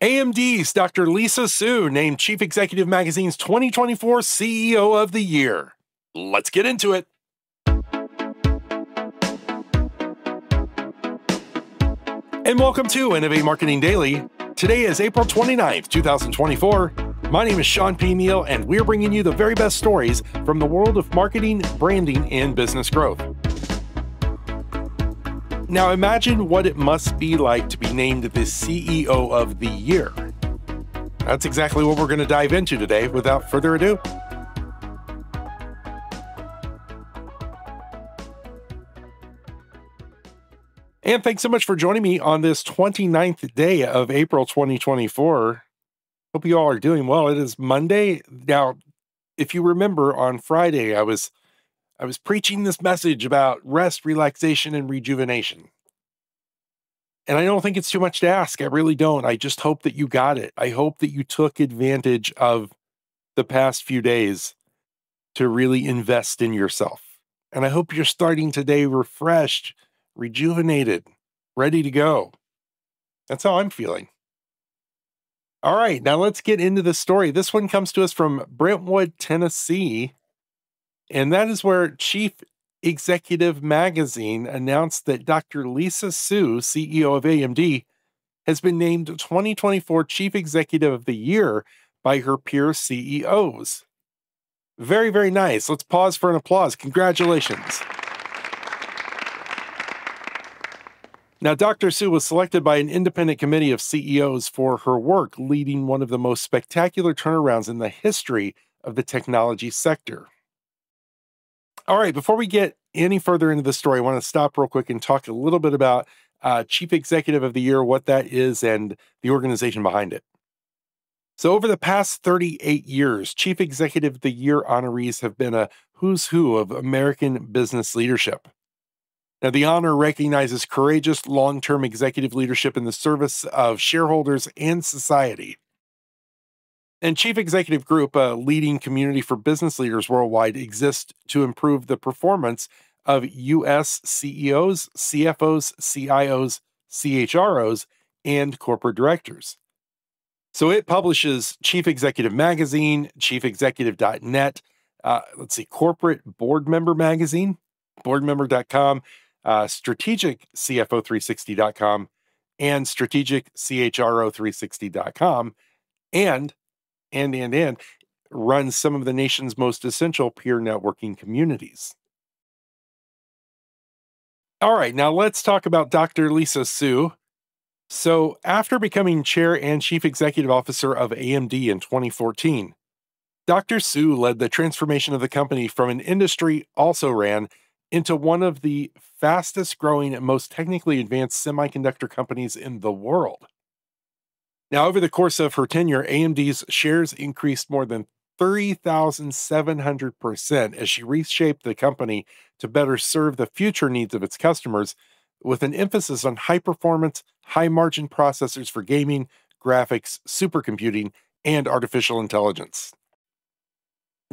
AMDs Dr. Lisa Su named Chief Executive Magazine's 2024 CEO of the Year. Let's get into it. And welcome to Innovate Marketing Daily. Today is April 29th, 2024. My name is Sean P. Neal, and we're bringing you the very best stories from the world of marketing, branding, and business growth. Now imagine what it must be like to be named the CEO of the Year. That's exactly what we're going to dive into today. Without further ado, and thanks so much for joining me on this 29th day of April 2024. Hope you all are doing well. It is Monday. Now, if you remember on Friday, I was preaching this message about rest, relaxation, and rejuvenation. And I don't think it's too much to ask. I really don't. I just hope that you got it. I hope that you took advantage of the past few days to really invest in yourself. And I hope you're starting today refreshed, rejuvenated, ready to go. That's how I'm feeling. All right, now let's get into the story. This one comes to us from Brentwood, Tennessee. And that is where Chief Executive Magazine announced that Dr. Lisa Su, CEO of AMD, has been named 2024 Chief Executive of the Year by her peer CEOs. Very, very nice. Let's pause for an applause. Congratulations. Now, Dr. Su was selected by an independent committee of CEOs for her work leading one of the most spectacular turnarounds in the history of the technology sector. All right, before we get any further into the story, I want to stop real quick and talk a little bit about Chief Executive of the Year, what that is, and the organization behind it. So over the past 38 years, Chief Executive of the Year honorees have been a who's who of American business leadership. Now, the honor recognizes courageous long-term executive leadership in the service of shareholders and society. And Chief Executive Group, a leading community for business leaders worldwide, exists to improve the performance of U.S. CEOs, CFOs, CIOs, CHROs, and corporate directors. So it publishes Chief Executive Magazine, chiefexecutive.net, Corporate Board Member Magazine, boardmember.com, Strategic CFO360.com, and Strategic CHRO360.com, and runs some of the nation's most essential peer networking communities. All right, now let's talk about Dr. Lisa Su. So after becoming chair and chief executive officer of AMD in 2014, Dr. Su led the transformation of the company from an industry also ran into one of the fastest growing and most technically advanced semiconductor companies in the world. Now, over the course of her tenure, AMD's shares increased more than 3,700% as she reshaped the company to better serve the future needs of its customers, with an emphasis on high-performance, high-margin processors for gaming, graphics, supercomputing, and artificial intelligence.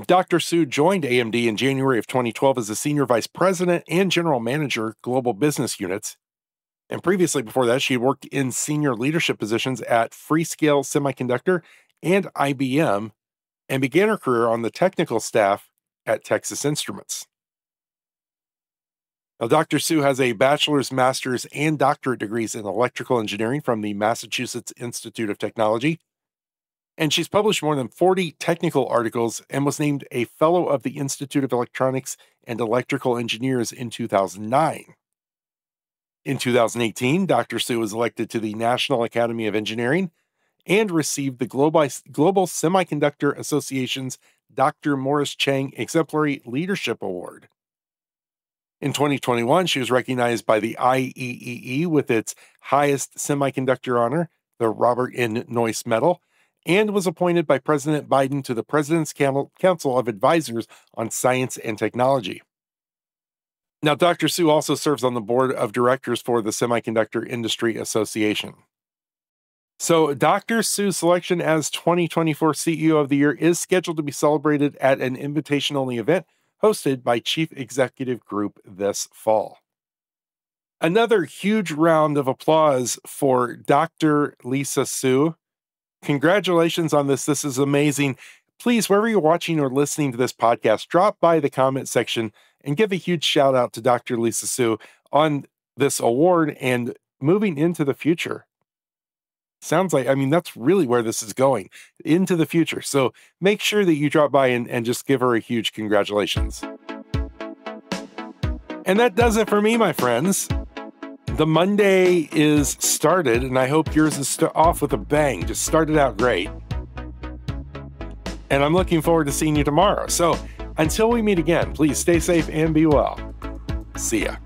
Dr. Su joined AMD in January of 2012 as a senior vice president and general manager, global business units. And previously, before that, she had worked in senior leadership positions at Freescale Semiconductor and IBM, and began her career on the technical staff at Texas Instruments. Now, Dr. Su has a bachelor's, master's, and doctorate degrees in electrical engineering from the Massachusetts Institute of Technology, and she's published more than 40 technical articles and was named a Fellow of the Institute of Electronics and Electrical Engineers in 2009. In 2018, Dr. Su was elected to the National Academy of Engineering and received the Global Semiconductor Association's Dr. Morris Chang Exemplary Leadership Award. In 2021, she was recognized by the IEEE with its highest semiconductor honor, the Robert N. Noyce Medal, and was appointed by President Biden to the President's Council of Advisors on Science and Technology. Now, Dr. Su also serves on the board of directors for the Semiconductor Industry Association. So Dr. Su's selection as 2024 CEO of the Year is scheduled to be celebrated at an invitation-only event hosted by Chief Executive Group this fall. Another huge round of applause for Dr. Lisa Su. Congratulations on this. This is amazing. Please, wherever you're watching or listening to this podcast, drop by the comment section and give a huge shout out to Dr. Lisa Su on this award and moving into the future. Sounds like, that's really where this is going, into the future. So make sure that you drop by and just give her a huge congratulations. And that does it for me, my friends. The Monday is started, and I hope yours is off with a bang. Just started out great. And I'm looking forward to seeing you tomorrow. So until we meet again, please stay safe and be well. See ya.